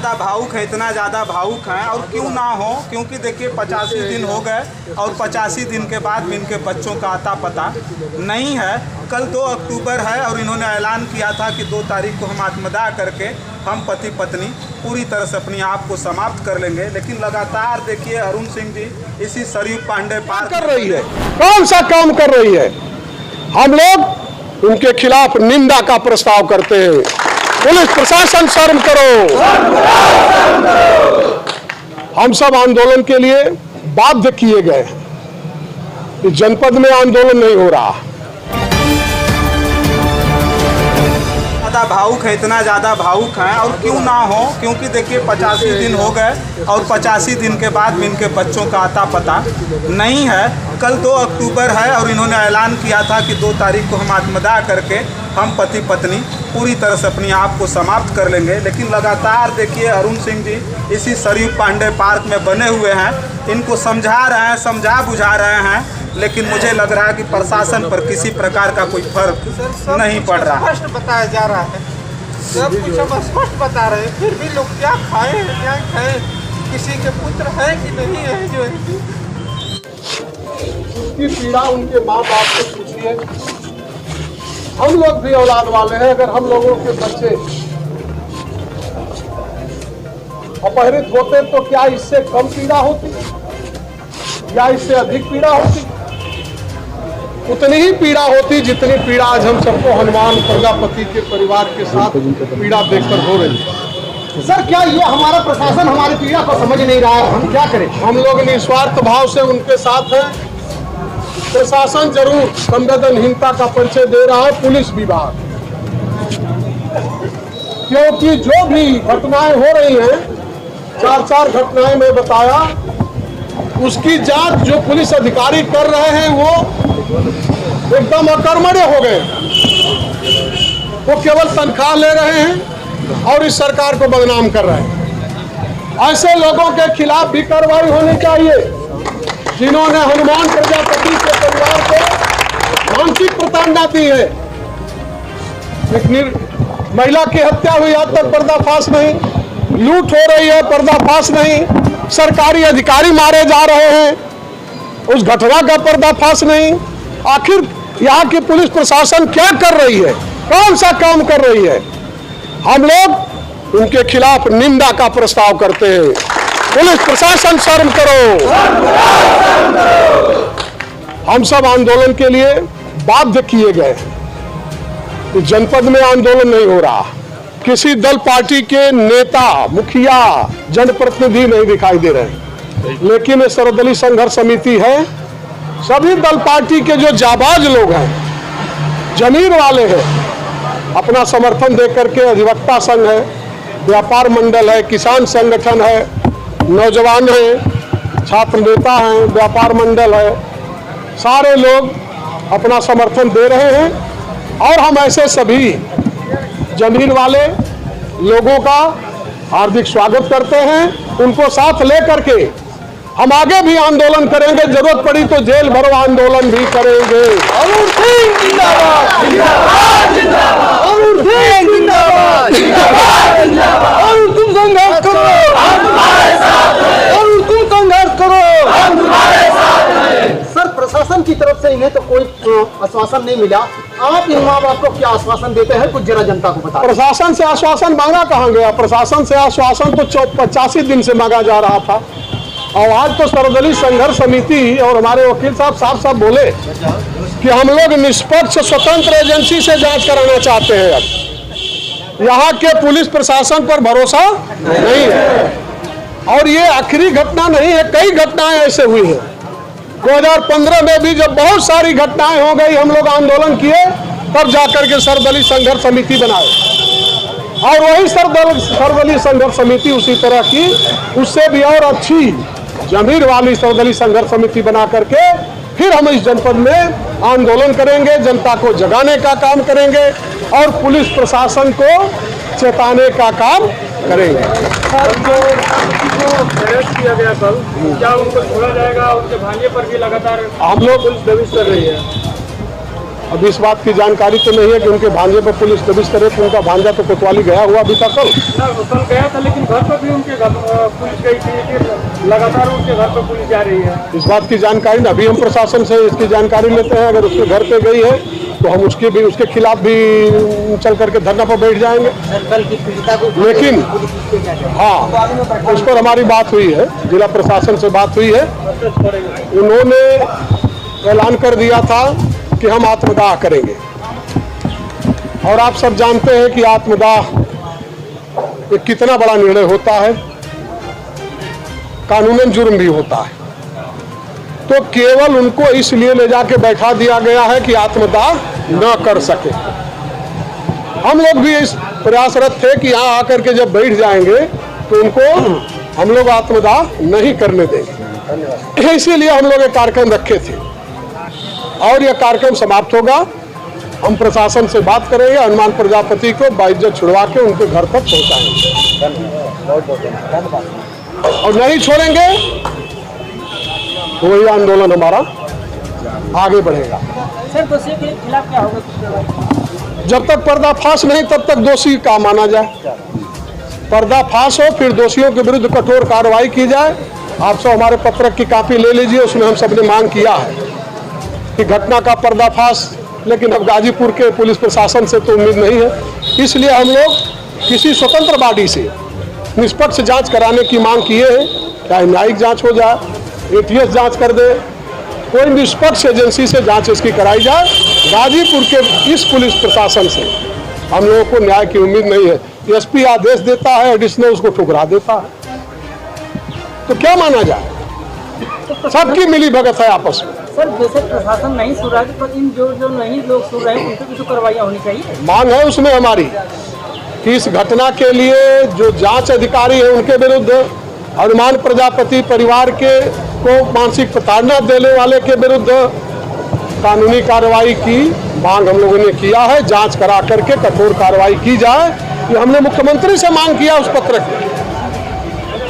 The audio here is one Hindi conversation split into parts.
ज़्यादा भावुक है, इतना ज़्यादा भावुक हैं। और क्यों ना हो, क्योंकि देखिए 85 दिन हो गए और 85 दिन के बाद भी इनके बच्चों का आता पता नहीं है। कल 2 अक्टूबर है और इन्होंने ऐलान किया था कि 2 तारीख को हम आत्मदाह करके हम पति पत्नी पूरी तरह से अपने आप को समाप्त कर लेंगे। लेकिन लगातार देखिए अरुण सिंह जी इसी सरयू पांडे पार कर रही है, कौन सा काम कर रही है। हम लोग उनके खिलाफ निंदा का प्रस्ताव करते हैं। पुलिस प्रशासन शर्म करो। हम सब आंदोलन के लिए बाध्य किए गए। इस जनपद में आंदोलन नहीं हो रहा। ज़्यादा भावुक है, इतना ज़्यादा भावुक हैं। और क्यों ना हो, क्योंकि देखिए 85 दिन हो गए और 85 दिन के बाद भी इनके बच्चों का आता पता नहीं है। कल 2 अक्टूबर है और इन्होंने ऐलान किया था कि 2 तारीख को हम आत्मदाह करके हम पति पत्नी पूरी तरह से अपने आप को समाप्त कर लेंगे। लेकिन लगातार देखिए अरुण सिंह जी इसी सरयू पांडे पार्क में बने हुए हैं, इनको समझा रहे हैं, समझा बुझा रहे हैं। लेकिन मुझे लग रहा है कि प्रशासन पर किसी प्रकार का कोई फर्क नहीं पड़ रहा। स्पष्ट बताया जा रहा है, सब कुछ हम स्पष्ट बता रहे हैं, फिर भी लोग क्या खाएं क्या खाएं। किसी के पुत्र है कि नहीं है जो उसकी पीड़ा उनके माँ बाप से पूछिए। हम लोग भी औलाद वाले हैं। अगर हम लोगों के बच्चे अपहरित होते तो क्या इससे कम पीड़ा होती या इससे अधिक पीड़ा होती? उतनी ही पीड़ा होती जितनी पीड़ा आज हम सबको हनुमान प्रजापति के परिवार के साथ पीड़ा देखकर हो रही है। सर, क्या ये हमारा प्रशासन हमारी पीड़ा को समझ नहीं रहा है? हम क्या करें? हम लोग निस्वार्थ भाव से उनके साथ हैं। प्रशासन जरूर संवेदनहीनता का परिचय दे रहा है, पुलिस विभाग, क्योंकि जो भी घटनाएं हो रही हैं, 4 घटनाएं मैं बताया, उसकी जांच जो पुलिस अधिकारी कर रहे हैं वो एकदम अकर्मण्य हो गए। वो केवल तनख्वाह ले रहे हैं और इस सरकार को बदनाम कर रहे हैं। ऐसे लोगों के खिलाफ भी कार्रवाई होनी चाहिए जिन्होंने हनुमान प्रजापति के परिवार को मानसिक प्रताड़ना दी है। एक महिला की हत्या हुई, आज तक पर्दाफाश नहीं। लूट हो रही है, पर्दाफाश नहीं। सरकारी अधिकारी मारे जा रहे हैं, उस घटना का पर्दाफाश नहीं। आखिर यहाँ की पुलिस प्रशासन क्या कर रही है, कौन सा काम कर रही है। हम लोग उनके खिलाफ निंदा का प्रस्ताव करते हैं। पुलिस प्रशासन शर्म करो। हम सब आंदोलन के लिए बाध्य किए गए। इस जनपद में आंदोलन नहीं हो रहा। किसी दल पार्टी के नेता, मुखिया, जनप्रतिनिधि नहीं दिखाई दे रहे। लेकिन ये सर्वदलीय संघर्ष समिति है। सभी दल पार्टी के जो जाबाज लोग हैं, जमीर वाले हैं, अपना समर्थन देकर के अधिवक्ता संघ है, व्यापार मंडल है, किसान संगठन है, नौजवान है, छात्र नेता हैं, व्यापार मंडल है, सारे लोग अपना समर्थन दे रहे हैं। और हम ऐसे सभी जमीन वाले लोगों का हार्दिक स्वागत करते हैं। उनको साथ लेकर के हम आगे भी आंदोलन करेंगे, जरूरत पड़ी तो जेल भरो आंदोलन भी करेंगे। अरुण सिंह जिंदाबाद, जिंदाबाद, जिंदाबाद। अरुण सिंह जिंदाबाद, जिंदाबाद, जिंदाबाद। अरुण तुम संघर्ष करो, हम तुम्हारे साथ हैं। अरुण तुम संघर्ष करो, हम तुम्हारे साथ हैं। सर, प्रशासन की तरफ से इन्हें तो कोई आश्वासन नहीं मिला। आप इन माँ बाप को क्या आश्वासन देते हैं, कुछ जरा जनता को बताएं। प्रशासन से आश्वासन मांगा कहाँ गया? प्रशासन से आश्वासन तो 85 दिन से मांगा जा रहा था। और आज तो सर्वदलीय संघर्ष समिति और हमारे वकील साहब साफ बोले कि हम लोग निष्पक्ष स्वतंत्र एजेंसी से जांच कराना चाहते हैं। अब यहाँ के पुलिस प्रशासन पर भरोसा नहीं है। और ये आखिरी घटना नहीं है, कई घटनाएं ऐसे हुई हैं। 2015 में भी जब बहुत सारी घटनाएं हो गई, हम लोग आंदोलन किए, तब जाकर के सर्वदलीय संघर्ष समिति बनाए। और वही सर्वदलीय संघर्ष समिति उसी तरह की, उससे भी और अच्छी जमीर वाली सर्वदलीय संघर्ष समिति बना करके फिर हम इस जनपद में आंदोलन करेंगे, जनता को जगाने का काम करेंगे और पुलिस प्रशासन को चेताने का काम करेंगे। जो अरेस्ट किया गया कल, क्या उनको छोड़ा जाएगा? उनके भांजे पर भी लगातार हम लोग पुलिस दबिश कर रही है। अब इस बात की जानकारी तो नहीं है कि उनके भांजे पर पुलिस दबिश करे कि उनका भांजा तो कोतवाली गया हुआ अभी तक कल गया था, लेकिन घर पर भी उनके घर पुलिस गई थी, लगातार उनके घर पर पुलिस जा रही है। इस बात की जानकारी न अभी हम प्रशासन से इसकी जानकारी लेते हैं। अगर उसके घर पे गई है तो हम उसके खिलाफ भी चल करके धरना पर बैठ जाएंगे। लेकिन हाँ, उस पर हमारी बात हुई है, जिला प्रशासन से बात हुई है। उन्होंने ऐलान कर दिया था कि हम आत्मदाह करेंगे, और आप सब जानते हैं कि आत्मदाह एक कितना बड़ा निर्णय होता है, कानूनन जुर्म भी होता है। तो केवल उनको इसलिए ले जाके बैठा दिया गया है कि आत्मदाह न कर सके। हम लोग भी इस प्रयासरत थे कि यहाँ आकर के जब बैठ जाएंगे तो उनको हम लोग आत्मदाह नहीं करने देंगे। इसीलिए हम लोग एक कार्यक्रम रखे थे, और यह कार्यक्रम समाप्त होगा। हम प्रशासन से बात करेंगे, हनुमान प्रजापति को बाइज्जत छुड़वा के उनके घर तक पहुंचाएंगे और नहीं छोड़ेंगे तो वही आंदोलन हमारा आगे बढ़ेगा। सर, दोषियों के खिलाफ क्या होगा? जब तक पर्दाफाश नहीं तब तक दोषी का माना जाए। पर्दाफाश हो फिर दोषियों के विरुद्ध कठोर कार्रवाई की जाए। आप सब हमारे पत्रक की कॉपी ले लीजिए, उसमें हम सबने मांग किया है कि घटना का पर्दाफाश, लेकिन अब गाजीपुर के पुलिस प्रशासन से तो उम्मीद नहीं है। इसलिए हम लोग किसी स्वतंत्र बॉडी से निष्पक्ष जांच कराने की मांग किए हैं। चाहे न्यायिक जांच हो जाए, ATS जांच कर दे, कोई निष्पक्ष एजेंसी से जांच इसकी कराई जाए। गाजीपुर के इस पुलिस प्रशासन से हम लोगों को न्याय की उम्मीद नहीं है। SP आदेश देता है, एडिशनल उसको ठुकरा देता है, तो क्या माना जाए? सबकी मिली भगत है आपस में। सर, जैसे प्रशासन नहीं सुन रहा है तो इन जो नहीं लोग सुन रहे हैं उनको भी तो कार्रवाइयाँ होनी चाहिए। मांग है उसमें हमारी कि इस घटना के लिए जो जांच अधिकारी है उनके विरुद्ध, हनुमान प्रजापति परिवार के को मानसिक प्रताड़ना देने वाले के विरुद्ध कानूनी कार्रवाई की मांग हम लोगों ने किया है। जांच करा करके कठोर कार्रवाई की जाए, ये हमने मुख्यमंत्री से मांग किया उस पत्रक में।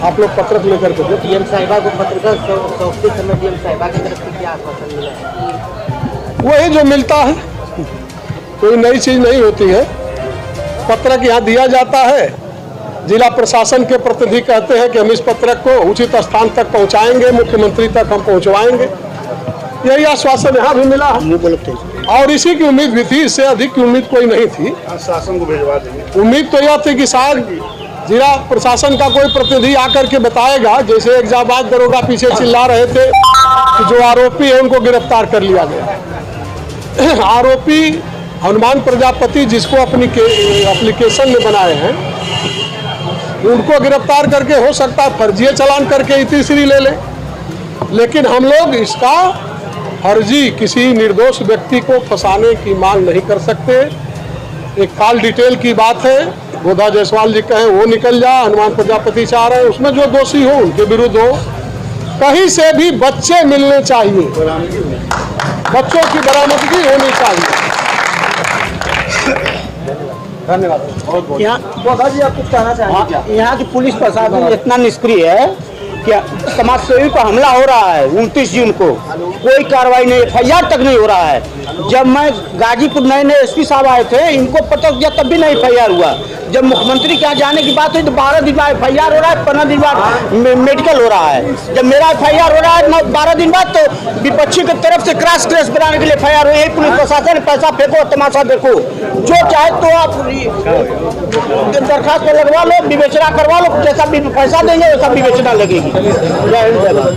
आप लोग पत्रक लेकर के दो। DM साहिबा को पत्रकार सौंपते समय DM साहिबा की तरफ से क्या आश्वासन मिला है? वही जो मिलता है, कोई नई चीज नहीं होती है। पत्रक यहाँ दिया जाता है, जिला प्रशासन के प्रतिनिधि कहते हैं कि हम इस पत्रक को उचित स्थान तक पहुँचाएंगे, मुख्यमंत्री तक हम पहुँचवाएंगे। यही आश्वासन यहाँ भी मिला है, और इसी की उम्मीद भी थी। इससे अधिक की उम्मीद कोई नहीं थी। शासन को भिजवा देंगे। उम्मीद तो यह थी कि शायद जिला प्रशासन का कोई प्रतिनिधि आकर के बताएगा, जैसे एक जाबाज दरोगा पीछे चिल्ला रहे थे कि जो आरोपी है उनको गिरफ्तार कर लिया गया। आरोपी हनुमान प्रजापति जिसको अपनी एप्लीकेशन में बनाए हैं, उनको गिरफ्तार करके हो सकता है फर्जी चालान करके तीसरी ले ले, लेकिन हम लोग इसका फर्जी किसी निर्दोष व्यक्ति को फंसाने की मांग नहीं कर सकते। एक कॉल डिटेल की बात है, गोदा जायसवाल जी कहें वो निकल जाए, हनुमान प्रजापति चाह रहे हैं उसमें जो दोषी हो उनके विरुद्ध हो। कहीं से भी बच्चे मिलने चाहिए, बच्चों की बरामदगी होनी चाहिए। धन्यवाद। यहाँ की पुलिस प्रशासन इतना निष्क्रिय है कि समाजसेवी पर हमला हो रहा है 29 जून को, कोई कार्रवाई नहीं, FIR तक नहीं हो रहा है। जब मैं गाजीपुर नए SP साहब आए थे, इनको पता किया तब भी नहीं FIR हुआ। जब मुख्यमंत्री के यहाँ जाने की बात हुई तो 12 दिन बाद FIR हो रहा है, 15 दिन बाद मेडिकल हो रहा है। जब मेरा FIR हो रहा है 12 दिन बाद, तो विपक्षी की तरफ से क्रॉस केस बनाने के लिए FIR हुई। पुलिस प्रशासन पैसा फेंको, तमाशा देखो, जो चाहे तो आप दरखास्त लगवा लो, विवेचना करवा लो, जैसा भी पैसा देंगे वैसा विवेचना लगेगी। जय हिंद, जय भारत।